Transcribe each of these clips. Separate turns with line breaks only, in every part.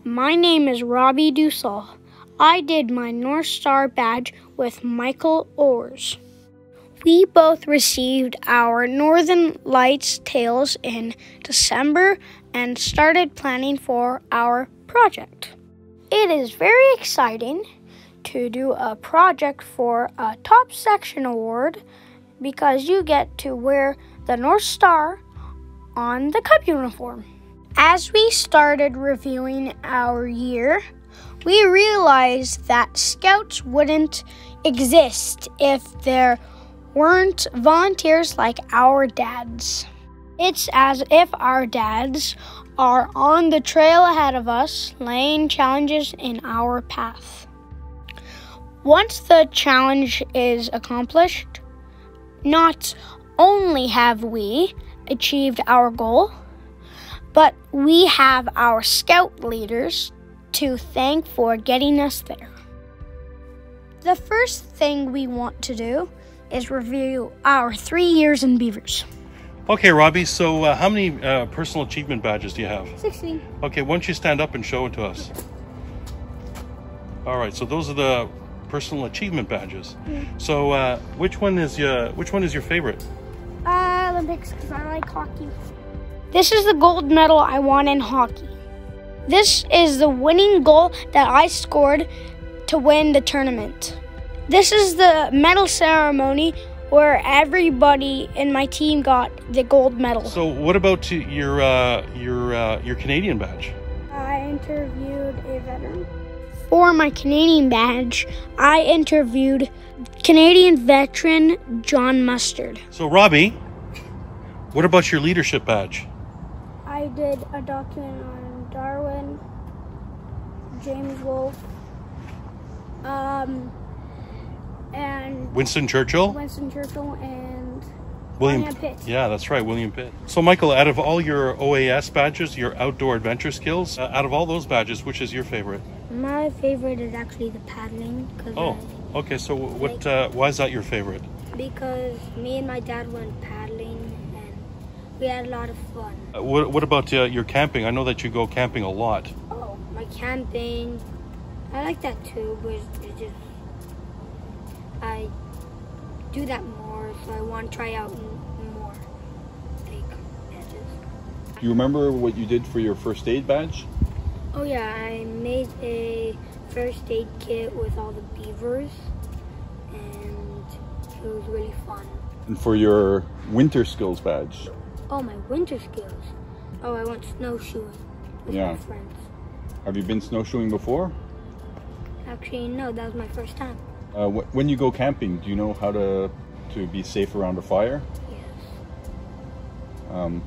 My name is Robbie Dussault. I did my North Star badge with Michael Orrs. We both received our Northern Lights tails in December and started planning for our project. It is very exciting to do a project for a top section award because you get to wear the North Star on the Cub uniform. As we started reviewing our year, we realized that Scouts wouldn't exist if there weren't volunteers like our dads. It's as if our dads are on the trail ahead of us, laying challenges in our path. Once the challenge is accomplished, not only have we achieved our goal, but we have our Scout leaders to thank for getting us there. The first thing we want to do is review our 3 years in Beavers.
Okay, Robbie, so how many personal achievement badges do you have?
16.
Okay, why don't you stand up and show it to us? All right, so those are the personal achievement badges. So which one is your favorite?
Olympics, because I like hockey. This is the gold medal I won in hockey. This is the winning goal that I scored to win the tournament. This is the medal ceremony where everybody in my team got the gold medal.
So what about your Canadian badge?
I interviewed a veteran. For my Canadian badge, I interviewed Canadian veteran John Mustard.
So Robbie, what about your leadership badge?
I did a document on Darwin, James Wolfe, and
Winston Churchill
and
William
Pitt.
Yeah, that's right, William Pitt. So Michael, out of all your OAS badges, your outdoor adventure skills, out of all those badges, which is your favorite?
My favorite is actually the paddling.
Okay, so why is that your favorite?
Because me and my dad went paddling and we had a lot of fun.
What about your camping? I know that you go camping a lot.
Oh, my camping, I like that too, but I do that more, so I want to try out more badges.
Do you remember what you did for your first aid badge?
Oh yeah, I made a first aid kit with all the beavers, and it was really fun.
And for your winter skills badge?
Oh, my winter skills. Oh, I went snowshoeing with my friends.
Have you been snowshoeing before?
Actually, no, that was my first time.
When you go camping, do you know how to be safe around a fire?
Yes.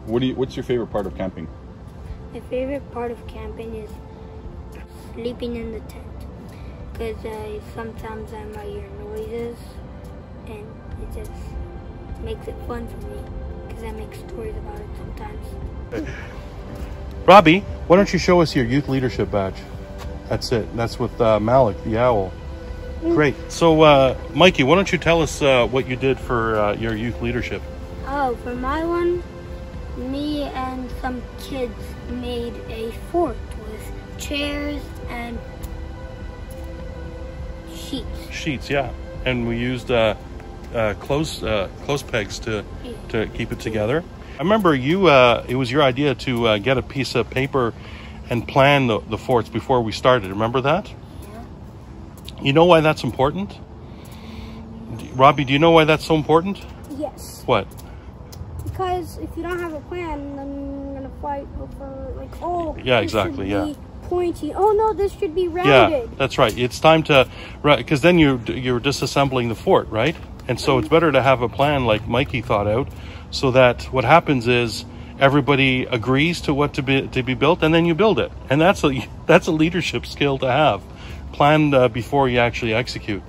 What's your favorite part of camping?
My favorite part of camping is sleeping in the tent, because sometimes I might hear noises, and it just makes it fun for me, because I make stories about it sometimes.
Robbie, why don't you show us your youth leadership badge? That's it. That's with Malik, the owl. Great. So, Mikey, why don't you tell us what you did for your youth leadership?
Oh, for my one, me and some kids made a fort with chairs and sheets.
Sheets, yeah. And we used clothes pegs to keep it together. I remember it was your idea to get a piece of paper and plan the forts before we started. Remember that?
Yeah.
You know why that's important? Robbie, do you know why that's so important?
Yes.
What?
Because if you don't have a plan, then you're going to fight over, like, oh,
yeah, exactly, yeah.
Pointy. Oh, no, this should be rounded.
Yeah, that's right. It's time to, because then you're disassembling the fort, right? And so it's better to have a plan like Mikey thought out, so that what happens is everybody agrees to what to be built, and then you build it. And that's a leadership skill to have, planned before you actually execute.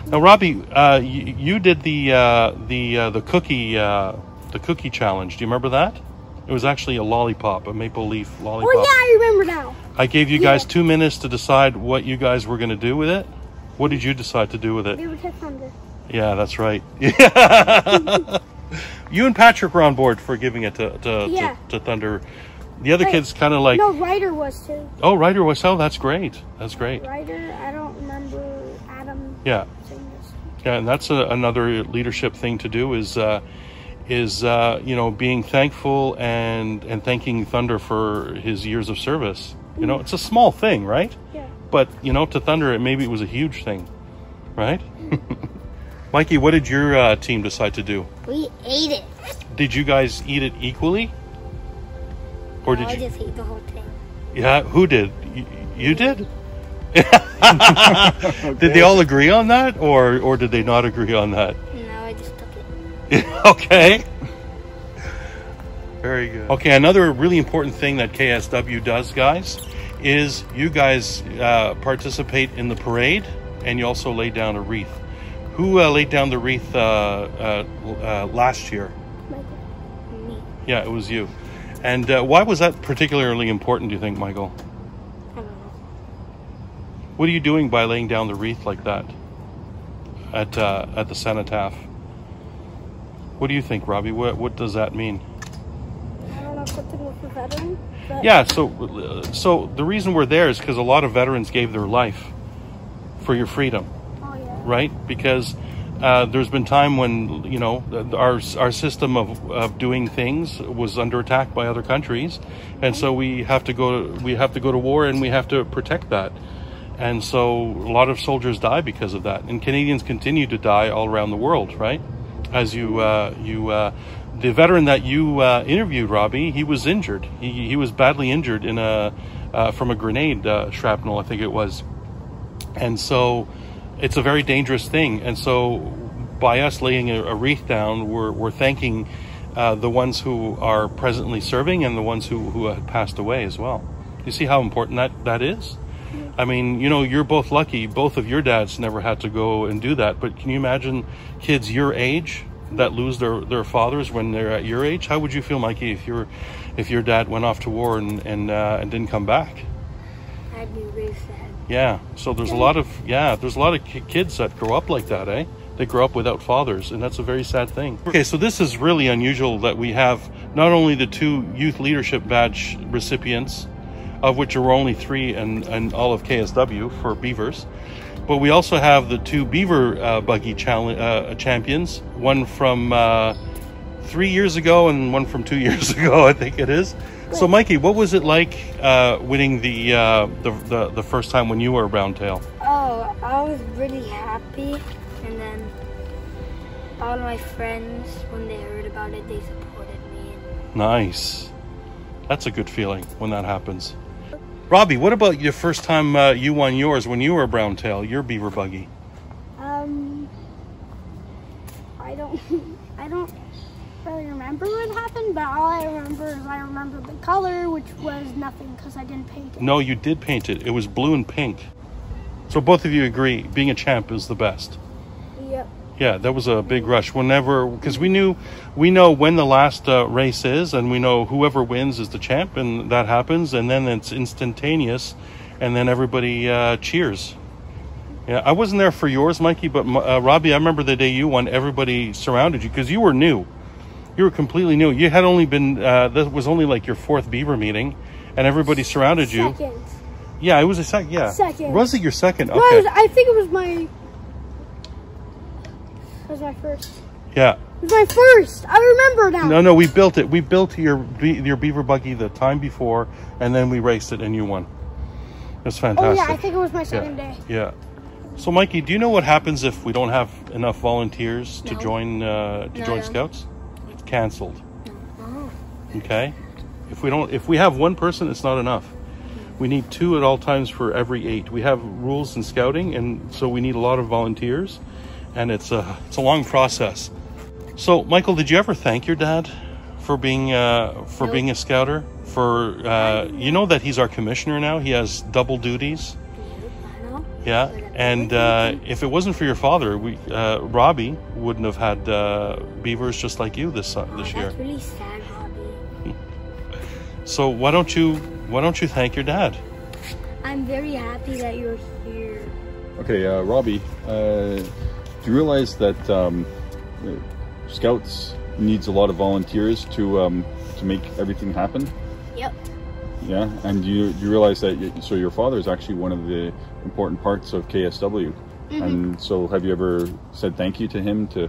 Now, Robbie, you did the cookie challenge. Do you remember that? It was actually a lollipop, a maple leaf lollipop.
Oh yeah, I remember now.
I gave you guys 2 minutes to decide what you guys were going to do with it. What did you decide to do with it?
We would have thunder.
Yeah, that's right. You and Patrick were on board for giving it to Thunder The other kids kind of like...
No, Ryder was too.
Oh, Ryder was. Oh, that's great. That's great.
Ryder, I don't remember Adam
Yeah.
saying this.
Yeah, and that's another leadership thing to do is you know, being thankful and thanking Thunder for his years of service. You know, it's a small thing, right?
Yeah.
But, you know, to Thunder, maybe it was a huge thing, right? Mikey, what did your team decide to do?
We ate it.
Did you guys eat it equally? Or did
I
you?
just ate the whole thing.
Yeah, who did? You did? Did they all agree on that, or did they not agree on that?
No, I just took it.
Okay. Very good. Okay, another really important thing that KSW does, guys, is you guys participate in the parade, and you also lay down a wreath. Who laid down the wreath last year?
Me.
Yeah, it was you. And why was that particularly important, do you think, Michael?
I don't know.
What are you doing by laying down the wreath like that at the cenotaph? What do you think, Robbie? What does that mean?
I don't know, something with the veteran. But
Yeah, so the reason we're there is because a lot of veterans gave their life for your freedom,
Oh yeah.
right? Because there's been time when, you know, our system of doing things was under attack by other countries, and so we have to go to war, and we have to protect that. And so a lot of soldiers die because of that, and Canadians continue to die all around the world, right? As the veteran that you interviewed, Robbie, he was injured. He was badly injured in from a grenade shrapnel, I think it was. And so it's a very dangerous thing. And so by us laying a wreath down, we're thanking the ones who are presently serving and the ones who have passed away as well. You see how important that is? I mean, you know, you're both lucky. Both of your dads never had to go and do that. But can you imagine kids your age that lose their fathers when they're at your age? How would you feel, Mikey, if your dad went off to war and didn't come back?
I'd be really sad.
Yeah. So there's a lot of kids that grow up like that, eh? They grow up without fathers, and that's a very sad thing. Okay, so this is really unusual that we have not only the 2 Youth Leadership Badge recipients, of which there were only 3 in all of KSW for Beavers, but we also have the 2 Beaver Buggy champions, one from 3 years ago and one from 2 years ago, I think it is. So, Mikey, what was it like winning the first time when you were a Brown Tail?
Oh, I was really happy, and then all my friends, when they heard about it, they supported me.
Nice. That's a good feeling when that happens. Robbie, what about your first time you won yours when you were a Brown Tail, your Beaver Buggy?
I don't really remember what happened, but all I remember is I remember the color, which was nothing because I didn't paint it.
No, you did paint it. It was blue and pink. So both of you agree, being a champ is the best.
Yep.
Yeah, that was a big rush. Because we know when the last race is, and we know whoever wins is the champ, and that happens, and then it's instantaneous, and then everybody cheers. Yeah, I wasn't there for yours, Mikey, but Robbie, I remember the day you won, everybody surrounded you, because you were new. You were completely new. You had only been, that was only like your 4th Beaver meeting, and everybody surrounded you.
Second.
Yeah, it was a second, yeah.
Second.
Was it your second?
No,
Okay.
I think it was my first.
Yeah.
It was my first. I remember now.
No, we built it. We built your Beaver Buggy the time before, and then we raced it, and you won. It was fantastic.
Oh yeah, I think it was my second day.
Yeah. So, Mikey, do you know what happens if we don't have enough volunteers to
No.
join
No.
Scouts? It's canceled.
Oh.
Okay. If we have one person, it's not enough. We need 2 at all times for every 8. We have rules in Scouting, and so we need a lot of volunteers, and it's a long process. So, Michael, did you ever thank your dad for being a Scouter? You know that he's our commissioner now. He has double duties.
I know.
Yeah, and if it wasn't for your father, Robbie wouldn't have had beavers just like you this year.
That's really sad, Robbie.
So why don't you thank your dad?
I'm very happy that you're here.
Okay, Robbie, do you realize that Scouts needs a lot of volunteers to make everything happen?
Yep.
Yeah, and you realize that so your father is actually one of the important parts of KSW, and so have you ever said thank you to him? To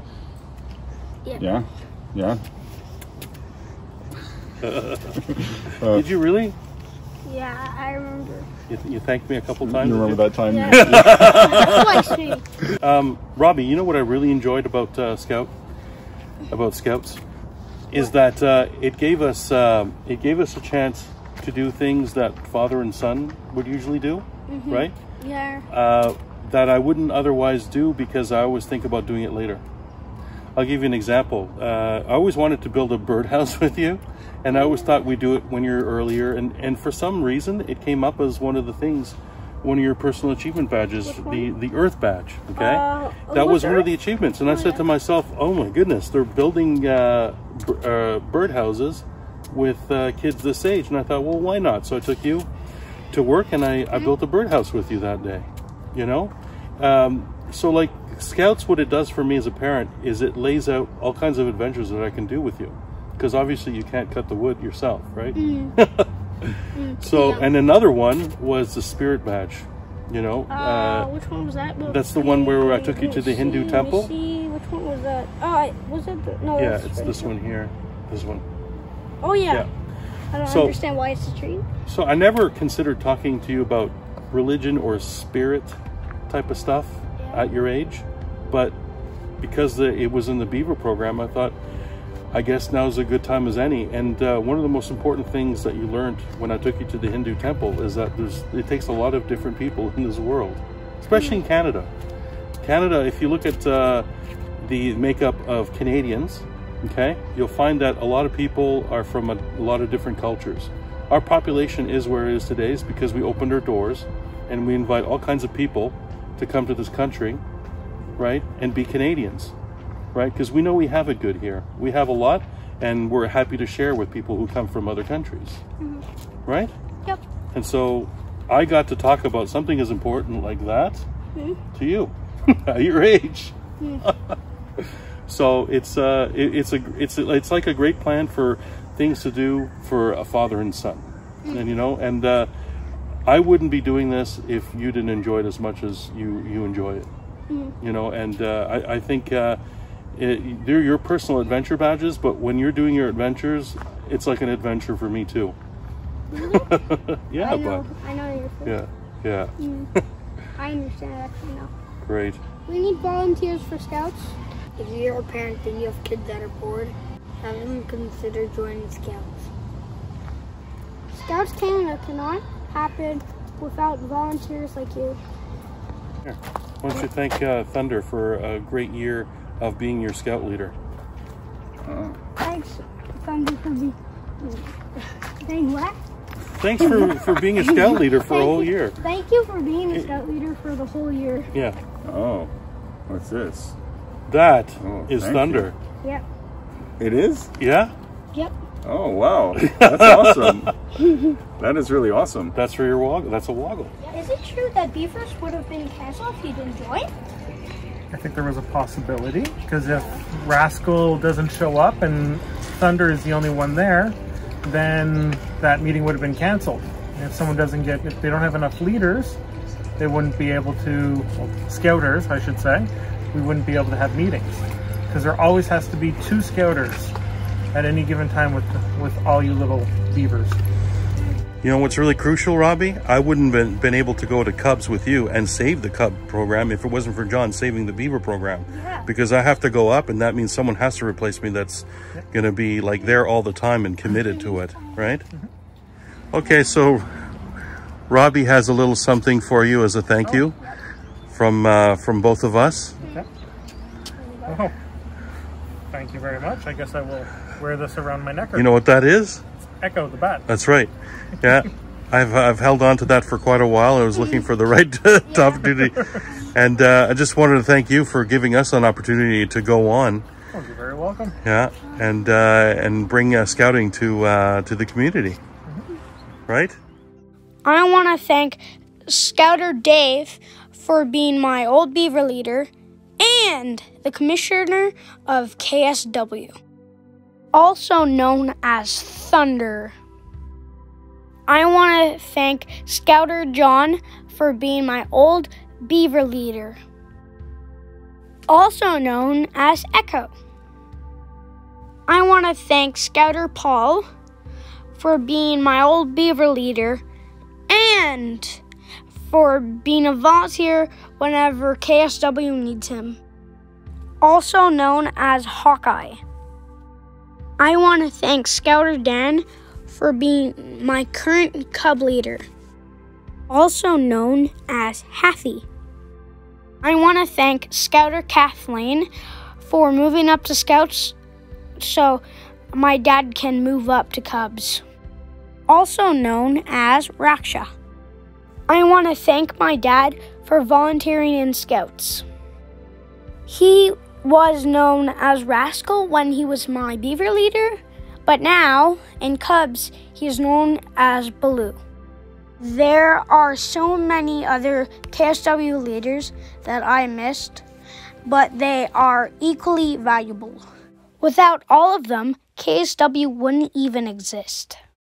yeah.
Did you really?
Yeah, I remember.
You thanked me a couple times.
You remember that time?
Yeah. That's like
Robbie, you know what I really enjoyed about Scouts, is that it gave us a chance to do things that father and son would usually do, right?
Yeah.
That I wouldn't otherwise do because I always think about doing it later. I'll give you an example. I always wanted to build a birdhouse with you, and I always thought we'd do it when you're earlier, and for some reason it came up as one of the things, one of your personal achievement badges, the Earth badge, okay? That was one of the achievements, and I said to myself, oh my goodness, they're building birdhouses with kids this age, and I thought, well, why not? So I took you to work, and I built a birdhouse with you that day, you know? So like Scouts, what it does for me as a parent is it lays out all kinds of adventures that I can do with you, because obviously you can't cut the wood yourself, right? So, and another one was the Spirit badge, you know.
Which one was that?
That's the one where I took you to the Hindu temple.
Which one was that? Oh, was it? No.
Yeah, it's this one here. This one.
Oh yeah.
Yeah.
I don't
So-
understand why it's a tree.
So I never considered talking to you about religion or spirit type of stuff at your age, but because it was in the Beaver program, I thought, I guess now's a good time as any. And one of the most important things that you learned when I took you to the Hindu temple is that it takes a lot of different people in this world, especially in Canada. Canada, if you look at the makeup of Canadians, okay, you'll find that a lot of people are from a lot of different cultures. Our population is where it is today is because we opened our doors and we invite all kinds of people to come to this country, right, and be Canadians, right? Because we know we have it good here. We have a lot, and we're happy to share with people who come from other countries, right?
Yep.
And so I got to talk about something as important like that to you at your age. So it's like a great plan for things to do for a father and son, and you know, and I wouldn't be doing this if you didn't enjoy it as much as you enjoy it, you know. And I think they're your personal adventure badges, but when you're doing your adventures, it's like an adventure for me too. Yeah,
I know you're.
Yeah.
I understand actually now.
Great.
We need volunteers for Scouts.
If you're a parent and you have kids that are bored, have them consider joining Scouts.
Scouts Canada cannot happen without volunteers like you.
Here. Why don't you thank Thunder for a great year of being your scout leader?
Thanks, Thunder, for being. Saying what?
Thanks for being a scout leader for a whole year.
Thank you for being a Scout leader for the whole year.
Yeah.
Oh, what's this?
That is
thank
Thunder.
Yep.
It is?
Yeah?
Yep.
Oh, wow. That's awesome. That is really awesome.
That's for your woggle. That's a woggle.
Is it true that Beavers would have been canceled if you didn't join?
I think there was a possibility, because if Rascal doesn't show up and Thunder is the only one there, then that meeting would have been canceled. And if someone doesn't get, if they don't have enough leaders, they wouldn't be able to, well, scouters, I should say, we wouldn't be able to have meetings. Because there always has to be 2 scouters at any given time with all you little beavers.
You know what's really crucial, Robbie? I wouldn't have been able to go to Cubs with you and save the Cub program if it wasn't for John saving the Beaver program.
Yeah.
Because I have to go up, and that means someone has to replace me that's going to be like there all the time and committed to it, right? Okay, so Robbie has a little something for you as a thank you from both of us.
Okay. Oh, thank you very much. I guess I will wear this around my neck.
You know what that is?
Echo the bat.
That's right. Yeah, I've held on to that for quite a while. I was looking for the right opportunity, and I just wanted to thank you for giving us an opportunity to go on.
Oh, you're very welcome.
Yeah, and bring scouting to the community, right?
I want to thank Scouter Dave for being my old Beaver leader and the commissioner of KSW, also known as Thunder. I want to thank Scouter John for being my old beaver leader, also known as Echo. I want to thank Scouter Paul for being my old beaver leader and for being a volunteer whenever KSW needs him, also known as Hawkeye. I want to thank Scouter Dan for being my current cub leader, also known as Haffy. I want to thank Scouter Kathleen for moving up to Scouts so my dad can move up to Cubs, also known as Raksha. I want to thank my dad for volunteering in Scouts. He was known as Rascal when he was my beaver leader, but now in Cubs he is known as Baloo. There are so many other KSW leaders that I missed, but they are equally valuable. Without all of them, KSW wouldn't even exist.